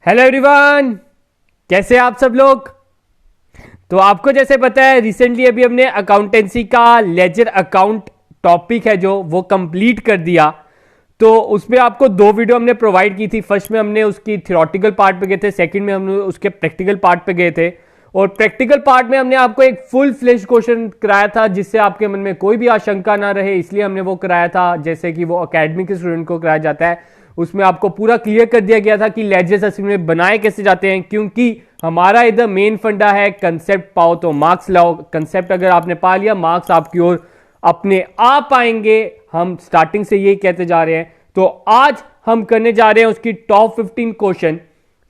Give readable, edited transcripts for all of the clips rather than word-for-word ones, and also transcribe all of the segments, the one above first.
Hello everyone, कैसे आप सब लोग। तो आपको जैसे पता है रिसेंटली अभी हमने अकाउंटेंसी का लेजर अकाउंट टॉपिक है जो वो कंप्लीट कर दिया। तो उसमें आपको दो वीडियो हमने प्रोवाइड की थी। फर्स्ट में हमने उसकी थ्योरेटिकल पार्ट पे गए थे, सेकंड में हमने उसके प्रैक्टिकल पार्ट पे गए थे। और प्रैक्टिकल पार्ट में हमने आपको एक फुल फ्लेश क्वेश्चन कराया था जिससे आपके मन में कोई भी आशंका ना रहे, इसलिए हमने वो कराया था जैसे कि वो अकेडमी के स्टूडेंट को कराया जाता है। उसमें आपको पूरा क्लियर कर दिया गया था कि लेजर्स असल में बनाए कैसे जाते हैं, क्योंकि हमारा इधर मेन फंडा है कंसेप्ट पाओ तो मार्क्स लाओ। कंसेप्ट अगर आपने पा लिया, मार्क्स आपकी ओर अपने आप आएंगे। हम स्टार्टिंग से यही कहते जा रहे हैं। तो आज हम करने जा रहे हैं उसकी टॉप 15 क्वेश्चन,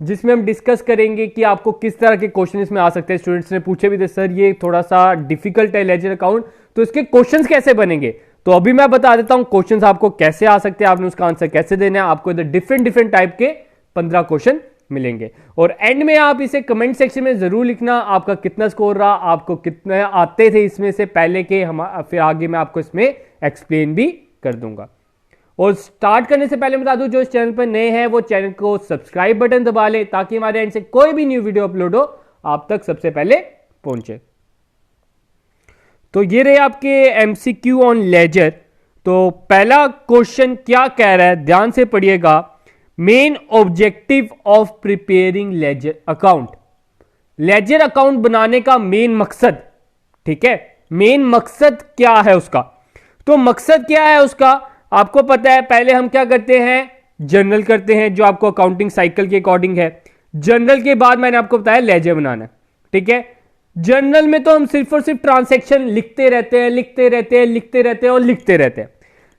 जिसमें हम डिस्कस करेंगे कि आपको किस तरह के क्वेश्चन इसमें आ सकते हैं। स्टूडेंट्स ने पूछे भी थे, सर ये थोड़ा सा डिफिकल्ट है लेजर अकाउंट, तो इसके क्वेश्चंस कैसे बनेंगे। तो अभी मैं बता देता हूं क्वेश्चंस आपको कैसे आ सकते हैं, आपने उसका आंसर कैसे देना है। आपको इधर डिफरेंट टाइप के 15 क्वेश्चन मिलेंगे और एंड में आप इसे कमेंट सेक्शन में जरूर लिखना आपका कितना स्कोर रहा, आपको कितने आते थे इसमें से पहले के। हम फिर आगे मैं आपको इसमें एक्सप्लेन भी कर दूंगा। और स्टार्ट करने से पहले बता दूं, जो इस चैनल पर नए हैं वो चैनल को सब्सक्राइब बटन दबा ले ताकि हमारे एंड से कोई भी न्यू वीडियो अपलोड हो आप तक सबसे पहले पहुंचे। तो ये रहे आपके एमसीक्यू ऑन लेजर। तो पहला क्वेश्चन क्या कह रहा है, ध्यान से पढ़िएगा। Main objective of preparing ledger account. Ledger account बनाने का मेन मकसद, ठीक है, मेन मकसद क्या है उसका। तो मकसद क्या है उसका आपको पता है। पहले हम क्या करते हैं, जर्नल करते हैं जो आपको अकाउंटिंग साइकिल के अकॉर्डिंग है। जर्नल के बाद मैंने आपको बताया लेजर बनाना, ठीक है। जर्नल में तो हम सिर्फ और सिर्फ ट्रांजैक्शन लिखते रहते हैं और लिखते रहते हैं।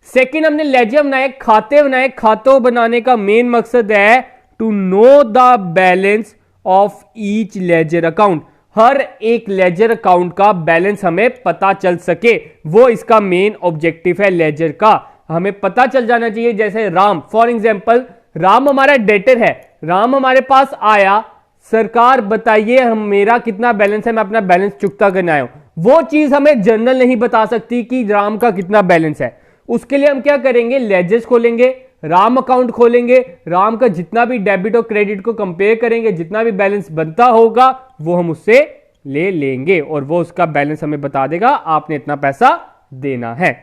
सेकंड हमने लेजर बनाए, खाते बनाए। खातों बनाने का मेन मकसद है to know the balance of each ledger account. हर एक लेजर अकाउंट का बैलेंस हमें पता चल सके, वो इसका मेन ऑब्जेक्टिव है लेजर का। हमें पता चल जाना चाहिए। जैसे राम, फॉर एग्जाम्पल राम हमारा डेटर है। राम हमारे पास आया, सरकार बताइए हम मेरा कितना बैलेंस है, मैं अपना बैलेंस चुकता करने आया हूं। वो चीज हमें जर्नल नहीं बता सकती कि राम का कितना बैलेंस है। उसके लिए हम क्या करेंगे, लेजर्स खोलेंगे, राम अकाउंट खोलेंगे, राम का जितना भी डेबिट और क्रेडिट को कंपेयर करेंगे, जितना भी बैलेंस बनता होगा वो हम उससे ले लेंगे और वो उसका बैलेंस हमें बता देगा आपने इतना पैसा देना है।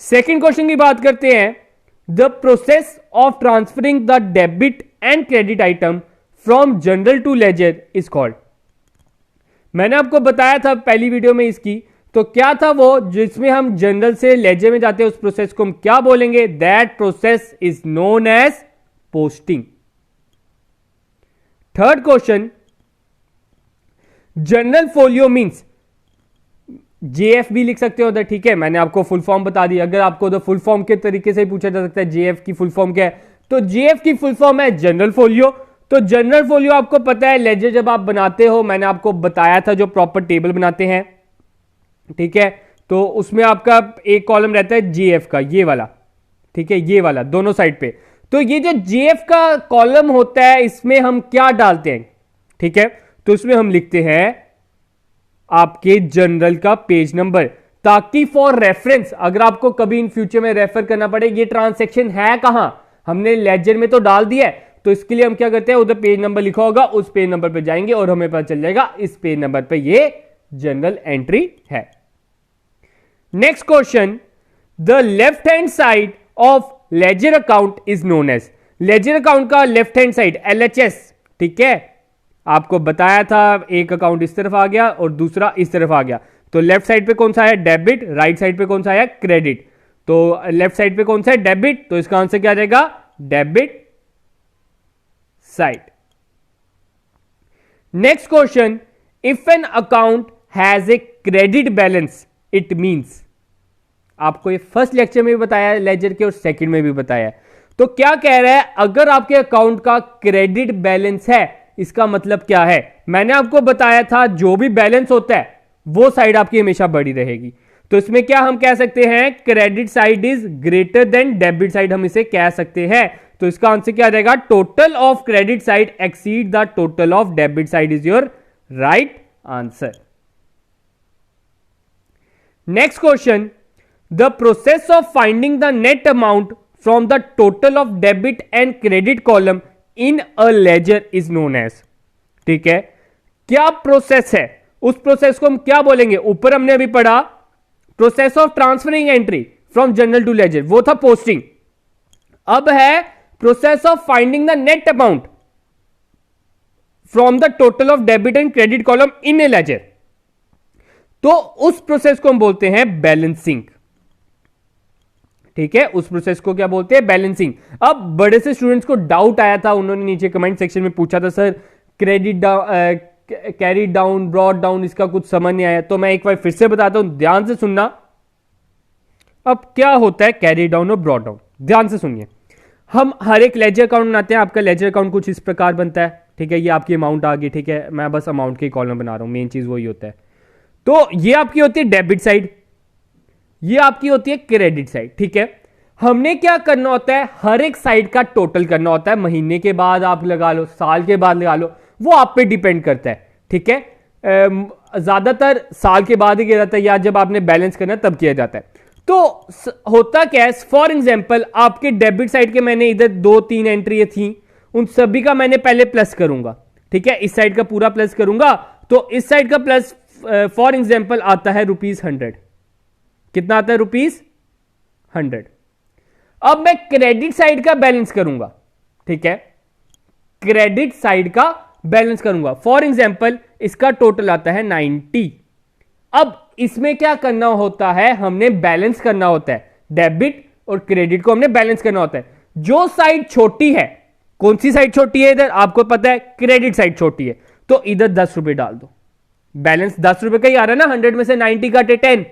सेकेंड क्वेश्चन की बात करते हैं। The process of transferring the debit and credit item from general to ledger is called. मैंने आपको बताया था पहली वीडियो में इसकी, तो क्या था वो, जिसमें हम जनरल से लेजर में जाते हैं उस प्रोसेस को हम क्या बोलेंगे, that process is known as posting. Third question, general folio means, JF भी लिख सकते हो उधर, ठीक है। मैंने आपको फुल फॉर्म बता दी। अगर आपको उधर फुल फॉर्म के तरीके से पूछा जा सकता है जेएफ की फुल फॉर्म क्या है, तो जेएफ की फुल फॉर्म है जनरल फोलियो। तो जनरल फोलियो आपको पता है लेजर जब आप बनाते हो, मैंने आपको बताया था जो प्रॉपर टेबल बनाते हैं, ठीक है। तो उसमें आपका एक कॉलम रहता है जेएफ का, ये वाला, ठीक है, ये वाला दोनों साइड पे। तो ये जो जेएफ का कॉलम होता है इसमें हम क्या डालते हैं, ठीक है। तो इसमें हम लिखते हैं आपके जनरल का पेज नंबर, ताकि फॉर रेफरेंस अगर आपको कभी इन फ्यूचर में रेफर करना पड़े ये ट्रांजैक्शन है कहां, हमने लेजर में तो डाल दिया है, तो इसके लिए हम क्या करते हैं, उधर पेज नंबर लिखा होगा, उस पेज नंबर पे जाएंगे और हमें पता चल जाएगा इस पेज नंबर पे ये जनरल एंट्री है। Next question, the left hand side of ledger account is known as. Ledger account का लेफ्ट हैंड साइड एलएचएस, ठीक है। आपको बताया था एक अकाउंट इस तरफ आ गया और दूसरा इस तरफ आ गया। तो लेफ्ट साइड पे कौन सा है, डेबिट, राइट साइड पे कौन सा है, क्रेडिट। तो लेफ्ट साइड पे कौन सा है, डेबिट, तो इसका आंसर क्या आ जाएगा, debit side. Next question, if an account has a credit balance it means. आपको ये फर्स्ट लेक्चर में भी बताया लेजर के और सेकंड में भी बताया। तो क्या कह रहा है, अगर आपके अकाउंट का क्रेडिट बैलेंस है इसका मतलब क्या है। मैंने आपको बताया था जो भी बैलेंस होता है वो साइड आपकी हमेशा बड़ी रहेगी। तो इसमें क्या हम कह सकते हैं, credit side is greater than debit side, हम इसे कह सकते हैं। तो इसका आंसर क्या रहेगा, total of credit side exceed the total of debit side is your right answer. Next question, the process of finding the net amount from the total of debit and credit column in a ledger is known as, ठीक है। क्या process है, उस process को हम क्या बोलेंगे? ऊपर हमने अभी पढ़ा process of transferring entry from journal to ledger, वो था पोस्टिंग। अब है process of finding the net amount from the total of debit and credit column in a ledger, तो उस प्रोसेस को हम बोलते हैं बैलेंसिंग, ठीक है। उस प्रोसेस को क्या बोलते हैं? बैलेंसिंग। अब बड़े से स्टूडेंट्स को डाउट आया था, उन्होंने नीचे कमेंट सेक्शन में पूछा था, sir credit carry down, brought down, इसका कुछ समझ नहीं आया। तो मैं एक बार फिर से बताता हूं, ध्यान से सुनना। अब क्या होता है कैरी डाउन और ब्रॉड डाउन? ध्यान से सुनिए। हम हर एक लेजर अकाउंट बनाते हैं। आपका लेजर अकाउंट कुछ इस प्रकार बनता है, ठीक है। ये आपकी अमाउंट आ गई, ठीक है। मैं बस अमाउंट के कॉलम बना रहा हूं, मेन चीज वही होता है। तो ये आपकी होती है डेबिट साइड, ये आपकी होती है क्रेडिट साइड, ठीक है। हमने क्या करना होता है? हर एक साइड का टोटल करना होता है। महीने के बाद आप लगा लो, साल के बाद लगा लो, वो आप पे डिपेंड करता है, ठीक है। ज्यादातर साल के बाद ही किया जाता है, या जब आपने बैलेंस करना तब किया जाता है। तो होता क्या है, फॉर एग्जाम्पल आपके डेबिट साइड के मैंने इधर 2-3 एंट्री थी, उन सभी का मैंने पहले प्लस करूंगा, ठीक है। इस साइड का पूरा प्लस करूंगा, तो इस साइड का प्लस फॉर एग्जाम्पल आता है ₹100। कितना आता है? ₹100। अब मैं क्रेडिट साइड का बैलेंस करूंगा, ठीक है। क्रेडिट साइड का बैलेंस करूंगा, फॉर एग्जाम्पल इसका टोटल आता है 90। अब इसमें क्या करना होता है? हमने बैलेंस करना होता है, डेबिट और क्रेडिट को हमने बैलेंस करना होता है। जो साइड छोटी है, कौन सी साइड छोटी है? इधर आपको पता है क्रेडिट साइड छोटी है, तो इधर 10 रुपए डाल दो। बैलेंस 10 रुपए का ही आ रहा है ना, 100 में से 90 काटे 10,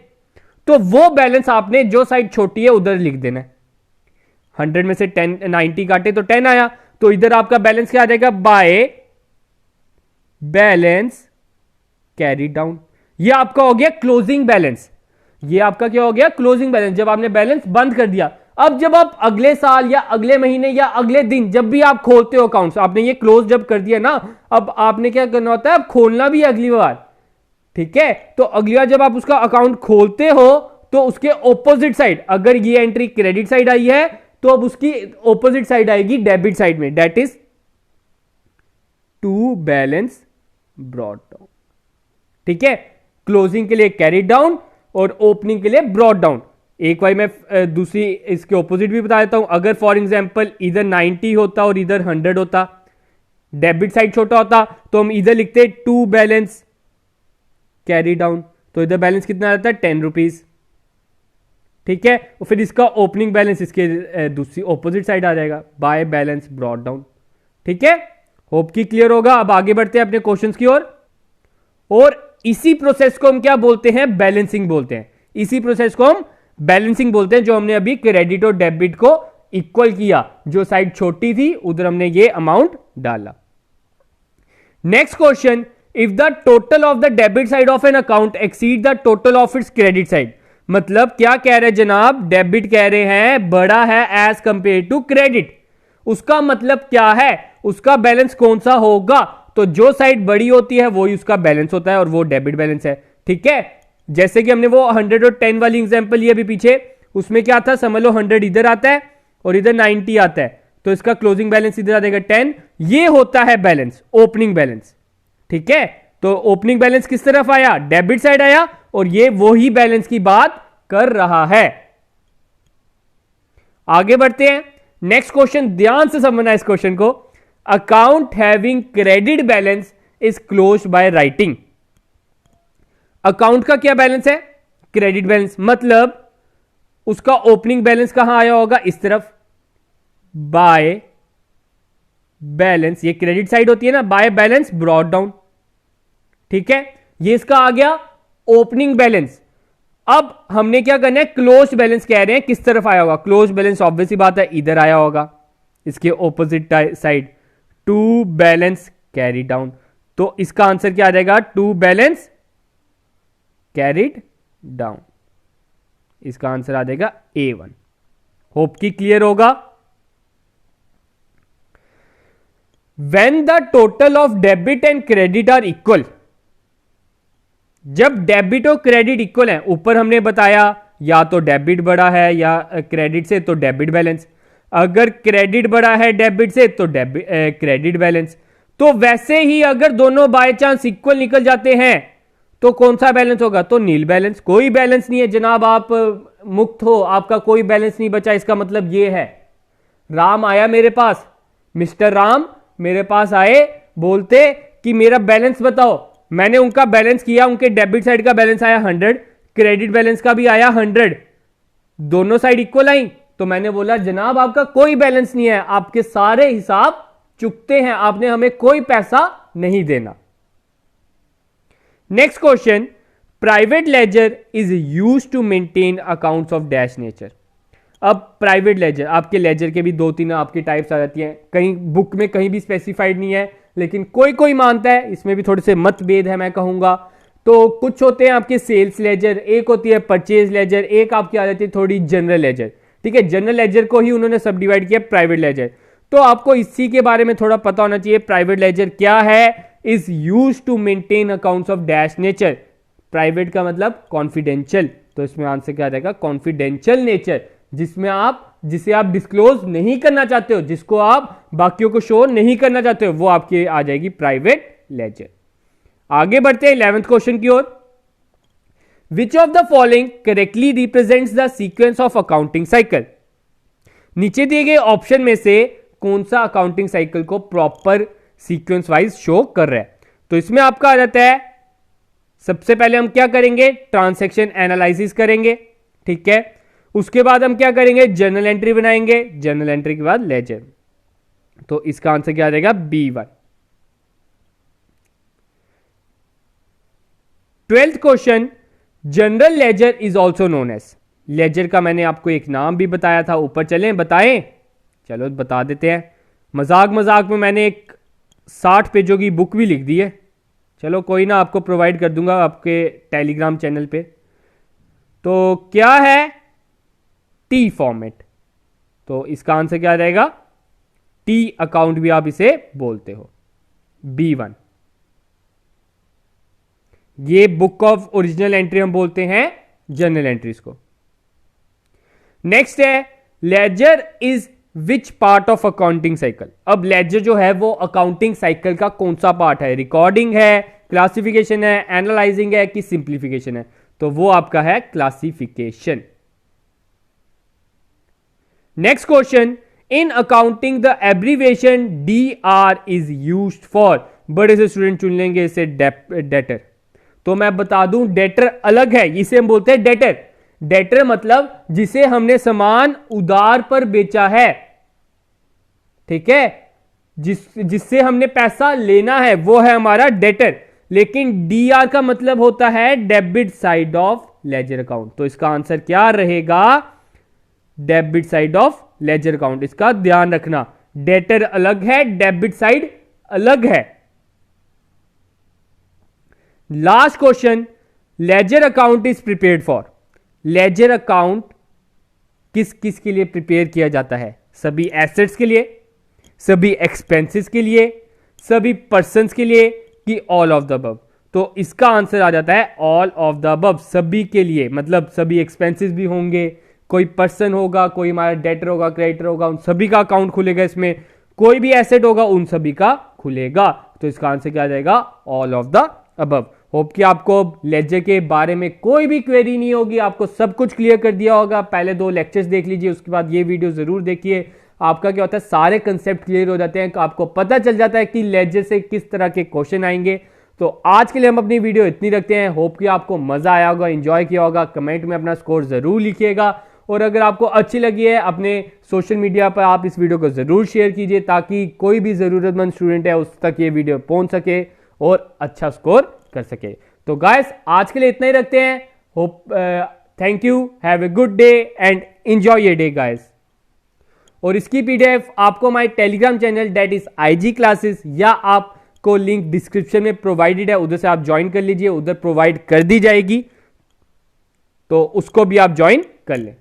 तो वो बैलेंस आपने जो साइड छोटी है उधर लिख देना है। 100 में से 90 काटे तो 10 आया, तो इधर आपका बैलेंस क्या आ जाएगा? By balance carry down. ये आपका हो गया क्लोजिंग बैलेंस। ये आपका क्या हो गया? क्लोजिंग बैलेंस, जब आपने बैलेंस बंद कर दिया। अब जब आप अगले साल या अगले महीने या अगले दिन जब भी आप खोलते हो अकाउंट्स, आपने ये क्लोज जब कर दिया ना, अब आपने क्या करना होता है? अब खोलना भी अगली बार, ठीक है। तो अगली बार जब आप उसका अकाउंट खोलते हो, तो उसके ऑपोजिट साइड, अगर ये एंट्री क्रेडिट साइड आई है, तो अब उसकी ऑपोजिट साइड आएगी डेबिट साइड में, that is to balance brought down, ठीक है। क्लोजिंग के लिए कैरी डाउन और ओपनिंग के लिए ब्रॉड डाउन। एक बार मैं दूसरी इसके ऑपोजिट भी बता देता हूं। अगर फॉर एग्जांपल इधर 90 होता और इधर 100 होता, डेबिट साइड छोटा होता, तो हम इधर लिखते टू बैलेंस कैरी डाउन, तो इधर बैलेंस कितना आता है? 10 रुपीज, ठीक है। और फिर इसका ओपनिंग बैलेंस इसके दूसरी ऑपोजिट साइड आ जाएगा, बाय बैलेंस ब्रॉड डाउन, ठीक है। होप की क्लियर होगा। अब आगे बढ़ते हैं अपने क्वेश्चंस की ओर। और इसी प्रोसेस को हम क्या बोलते हैं? बैलेंसिंग बोलते हैं। इसी प्रोसेस को हम बैलेंसिंग बोलते हैं, जो हमने अभी क्रेडिट और डेबिट को इक्वल किया। जो साइड छोटी थी उधर हमने ये अमाउंट डाला। Next question, if the total of the debit side of an account exceed the total of its credit side. मतलब क्या कह रहे हैं जनाब? डेबिट कह रहे हैं बड़ा है एज कंपेयर टू क्रेडिट। उसका मतलब क्या है? उसका बैलेंस कौन सा होगा? तो जो साइड बड़ी होती है वही उसका बैलेंस होता है, और वो डेबिट बैलेंस है, ठीक है। जैसे कि हमने वो 100 और 10 वाली एग्जांपल ली अभी पीछे, उसमें क्या था? समझ लो 100 इधर आता है और इधर 90 आता है, तो इसका क्लोजिंग बैलेंस इधर आ जाएगा 10। ये होता है बैलेंस, ओपनिंग बैलेंस, ठीक है। तो ओपनिंग बैलेंस किस तरफ आया? डेबिट साइड आया, और ये वही बैलेंस की बात कर रहा है। आगे बढ़ते हैं। नेक्स्ट क्वेश्चन, ध्यान से समझना इस क्वेश्चन को। Account having credit balance is closed by writing. Account का क्या बैलेंस है? Credit balance. मतलब उसका ओपनिंग बैलेंस कहां आया होगा? इस तरफ, बाय बैलेंस, ये क्रेडिट साइड होती है ना, बाय बैलेंस ब्रॉड डाउन, ठीक है। ये इसका आ गया ओपनिंग बैलेंस। अब हमने क्या करना है? क्लोज बैलेंस कह रहे हैं किस तरफ आया होगा? क्लोज बैलेंस ऑब्वियस ही बात है इधर आया होगा, इसके opposite side, to balance carry down. तो इसका आंसर क्या आ जाएगा? To balance carried down. इसका आंसर आ जाएगा A1। होप की क्लियर होगा। When the total of debit and credit are equal, जब डेबिट और क्रेडिट इक्वल है, ऊपर हमने बताया या तो डेबिट बड़ा है या क्रेडिट से, तो डेबिट बैलेंस। अगर क्रेडिट बड़ा है डेबिट से तो क्रेडिट बैलेंस। तो वैसे ही अगर दोनों बाय चांस इक्वल निकल जाते हैं तो कौन सा बैलेंस होगा? तो नील बैलेंस। कोई बैलेंस नहीं है जनाब, आप मुक्त हो, आपका कोई बैलेंस नहीं बचा। इसका मतलब ये है, राम आया मेरे पास, मिस्टर राम मेरे पास आए, बोलते कि मेरा बैलेंस बताओ। मैंने उनका बैलेंस किया, उनके डेबिट साइड का बैलेंस आया 100, क्रेडिट बैलेंस का भी आया 100, दोनों साइड इक्वल आई। तो मैंने बोला जनाब आपका कोई बैलेंस नहीं है, आपके सारे हिसाब चुकते हैं, आपने हमें कोई पैसा नहीं देना। Next question, private ledger is used to maintain accounts of dash nature. अब प्राइवेट लेजर, आपके लेजर के भी 2-3 आपकी टाइप्स आ जाती हैं, कहीं बुक में कहीं भी स्पेसिफाइड नहीं है, लेकिन कोई कोई मानता है, इसमें भी थोड़े से मतभेद है मैं कहूंगा। तो कुछ होते हैं आपके सेल्स लेजर, एक होती है परचेज लेजर, एक आपकी आ जाती है थोड़ी जनरल लेजर। ठीक है, जनरल लेजर को ही उन्होंने सब डिवाइड किया प्राइवेट लेजर। तो आपको इसी के बारे में थोड़ा पता होना चाहिए, प्राइवेट लेजर क्या है। Is used to maintain accounts of dash nature. Private का मतलब कॉन्फिडेंशियल, तो इसमें आंसर क्या आ जाएगा? कॉन्फिडेंशियल नेचर, जिसे आप डिस्क्लोज नहीं करना चाहते हो, जिसको आप बाकियों को शो नहीं करना चाहते हो, वो आपके आ जाएगी प्राइवेट लेजर। आगे बढ़ते हैं 11th क्वेश्चन की ओर। Which of the following correctly represents the sequence of accounting cycle. नीचे दिए गए ऑप्शन में से कौन सा अकाउंटिंग साइकिल को प्रॉपर सीक्वेंस वाइज शो कर रहा है? तो इसमें आपका आ जाता है, सबसे पहले हम क्या करेंगे? ट्रांसैक्शन एनालिसिस करेंगे। ठीक है, उसके बाद हम क्या करेंगे? जर्नल एंट्री बनाएंगे, जर्नल एंट्री के बाद लेजर। तो इसका आंसर क्या आ जाएगा? B1। 12th question, general ledger is also known as. Ledger का मैंने आपको एक नाम भी बताया था, ऊपर चलें बताएं? चलो बता देते हैं। मजाक मजाक में मैंने एक 60 पेजों की बुक भी लिख दी है, चलो कोई ना, आपको प्रोवाइड कर दूंगा आपके टेलीग्राम चैनल पे। तो क्या है? T format. तो इसका आंसर क्या रहेगा? टी अकाउंट भी आप इसे बोलते हो। B1। ये बुक ऑफ ओरिजिनल एंट्री हम बोलते हैं जर्नल एंट्रीज को। नेक्स्ट है, ledger is which part of accounting cycle. अब लेजर जो है वो अकाउंटिंग साइकिल का कौन सा पार्ट है? रिकॉर्डिंग है, क्लासिफिकेशन है, एनालाइजिंग है कि सिंप्लीफिकेशन है? तो वो आपका है classification. Next question, in accounting the abbreviation DR is used for. बड़े से स्टूडेंट चुन लेंगे इसे डेटर। तो मैं बता दूं, डेटर अलग है, इसे हम बोलते हैं डेटर। डेटर मतलब जिसे हमने सामान उधार पर बेचा है, ठीक है, जिससे हमने पैसा लेना है, वो है हमारा डेटर। लेकिन DR का मतलब होता है debit side of ledger account. तो इसका आंसर क्या रहेगा? Debit side of ledger account. इसका ध्यान रखना, डेटर अलग है, डेबिट साइड अलग है। Last question, laser account is prepared for. Ledger account किस किस के लिए प्रिपेयर किया जाता है? सभी एसेट्स के लिए, सभी एक्सपेंसेस के लिए, सभी पर्सन्स के लिए, कि ऑल ऑफ द अबव? तो इसका आंसर आ जाता है ऑल ऑफ द अबव, सभी के लिए। मतलब सभी एक्सपेंसेस भी होंगे, कोई पर्सन होगा, कोई हमारा डेटर होगा, क्रेडिटर होगा, उन सभी का अकाउंट खुलेगा इसमें। कोई भी एसेट होगा उन सभी का खुलेगा। तो इसका आंसर क्या आ जाएगा? All of the above. Hope कि आपको लेजर के बारे में कोई भी क्वेरी नहीं होगी, आपको सब कुछ क्लियर कर दिया होगा। पहले 2 लेक्चर्स देख लीजिए, उसके बाद ये वीडियो जरूर देखिए। आपका क्या होता है, सारे कंसेप्ट क्लियर हो जाते हैं, आपको पता चल जाता है कि लेजर से किस तरह के क्वेश्चन आएंगे। तो आज के लिए हम अपनी वीडियो इतनी रखते हैं। होप कि आपको मजा आया होगा, एंजॉय किया होगा। कमेंट में अपना स्कोर जरूर लिखिएगा, और अगर आपको अच्छी लगी है अपने सोशल मीडिया पर आप इस वीडियो को जरूर शेयर कीजिए, ताकि कोई भी जरूरतमंद स्टूडेंट है उस तक ये वीडियो पहुंच सके और अच्छा स्कोर कर सके। तो गाइस आज के लिए इतना ही रखते हैं। Hope thank you, have a good day and enjoy your day guys. और इसकी पीडीएफ आपको हमारे Telegram channel that is IG classes, या आपको लिंक डिस्क्रिप्शन में प्रोवाइडेड है, उधर से आप ज्वाइन कर लीजिए, उधर प्रोवाइड कर दी जाएगी, तो उसको भी आप ज्वाइन कर लें।